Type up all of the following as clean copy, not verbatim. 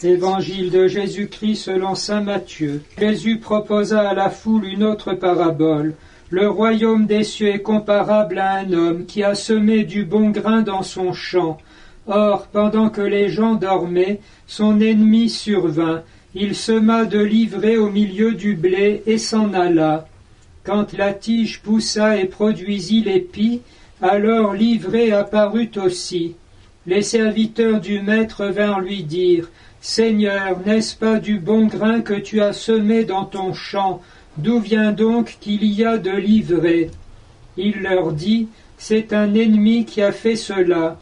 Évangile de Jésus-Christ selon saint Matthieu. Jésus proposa à la foule une autre parabole. Le royaume des cieux est comparable à un homme qui a semé du bon grain dans son champ. Or, pendant que les gens dormaient, son ennemi survint. Il sema de l'ivraie au milieu du blé et s'en alla. Quand la tige poussa et produisit l'épi, alors l'ivraie apparut aussi. Les serviteurs du maître vinrent lui dire: Seigneur, n'est-ce pas du bon grain que tu as semé dans ton champ? D'où vient donc qu'il y a de l'ivraie? Il leur dit: C'est un ennemi qui a fait cela.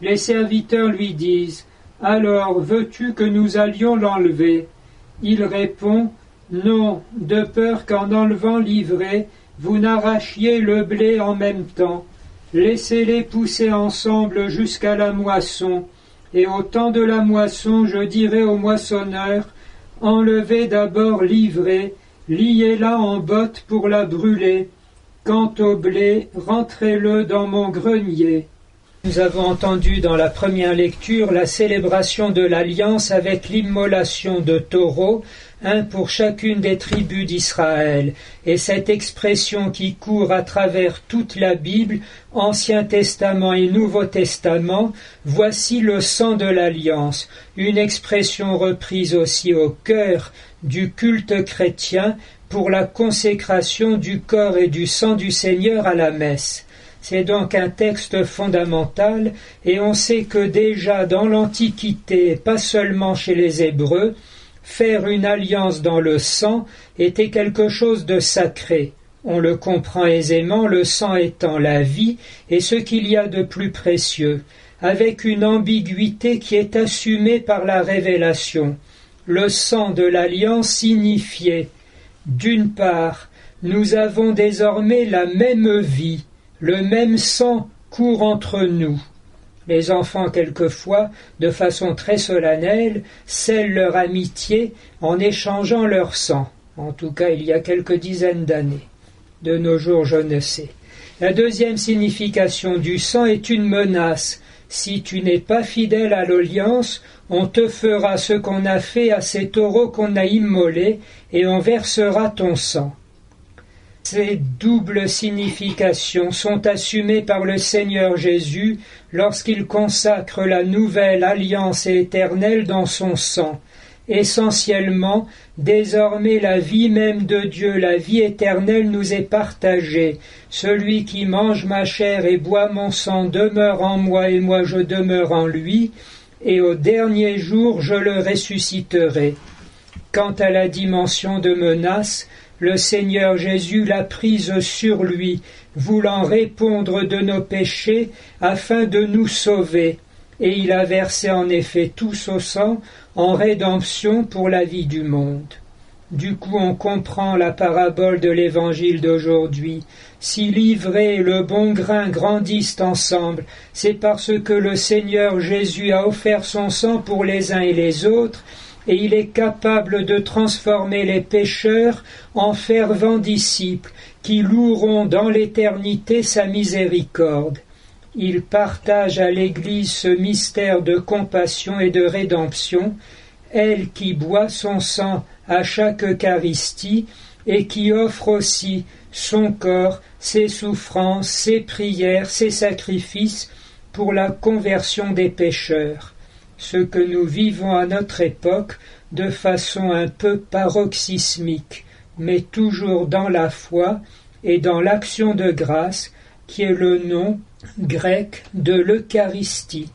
Les serviteurs lui disent: Alors, veux-tu que nous allions l'enlever? Il répond: Non, de peur qu'en enlevant l'ivraie, vous n'arrachiez le blé en même temps. Laissez-les pousser ensemble jusqu'à la moisson. Et au temps de la moisson, je dirai aux moissonneurs: Enlevez d'abord l'ivraie, liez-la en botte pour la brûler. Quant au blé, rentrez-le dans mon grenier. Nous avons entendu dans la première lecture la célébration de l'Alliance avec l'immolation de taureaux, un pour chacune des tribus d'Israël, et cette expression qui court à travers toute la Bible, Ancien Testament et Nouveau Testament, voici le sang de l'Alliance, une expression reprise aussi au cœur du culte chrétien pour la consécration du corps et du sang du Seigneur à la messe. C'est donc un texte fondamental, et on sait que déjà dans l'Antiquité, pas seulement chez les Hébreux, faire une alliance dans le sang était quelque chose de sacré. On le comprend aisément, le sang étant la vie et ce qu'il y a de plus précieux, avec une ambiguïté qui est assumée par la révélation. Le sang de l'alliance signifiait, d'une part, nous avons désormais la même vie, le même sang court entre nous. Les enfants, quelquefois, de façon très solennelle, scellent leur amitié en échangeant leur sang. En tout cas, il y a quelques dizaines d'années. De nos jours, je ne sais. La deuxième signification du sang est une menace. Si tu n'es pas fidèle à l'alliance, on te fera ce qu'on a fait à ces taureaux qu'on a immolés, et on versera ton sang. Ces doubles significations sont assumées par le Seigneur Jésus lorsqu'il consacre la nouvelle alliance éternelle dans son sang. Essentiellement, désormais la vie même de Dieu, la vie éternelle nous est partagée. Celui qui mange ma chair et boit mon sang demeure en moi et moi je demeure en lui, et au dernier jour je le ressusciterai. Quant à la dimension de menace, le Seigneur Jésus l'a prise sur lui, voulant répondre de nos péchés afin de nous sauver, et il a versé en effet tout son sang en rédemption pour la vie du monde. Du coup, on comprend la parabole de l'Évangile d'aujourd'hui. Si l'ivraie et le bon grain grandissent ensemble, c'est parce que le Seigneur Jésus a offert son sang pour les uns et les autres, et il est capable de transformer les pécheurs en fervents disciples qui loueront dans l'éternité sa miséricorde. Il partage à l'Église ce mystère de compassion et de rédemption, elle qui boit son sang à chaque Eucharistie et qui offre aussi son corps, ses souffrances, ses prières, ses sacrifices pour la conversion des pécheurs. Ce que nous vivons à notre époque de façon un peu paroxysmique, mais toujours dans la foi et dans l'action de grâce qui est le nom grec de l'Eucharistie.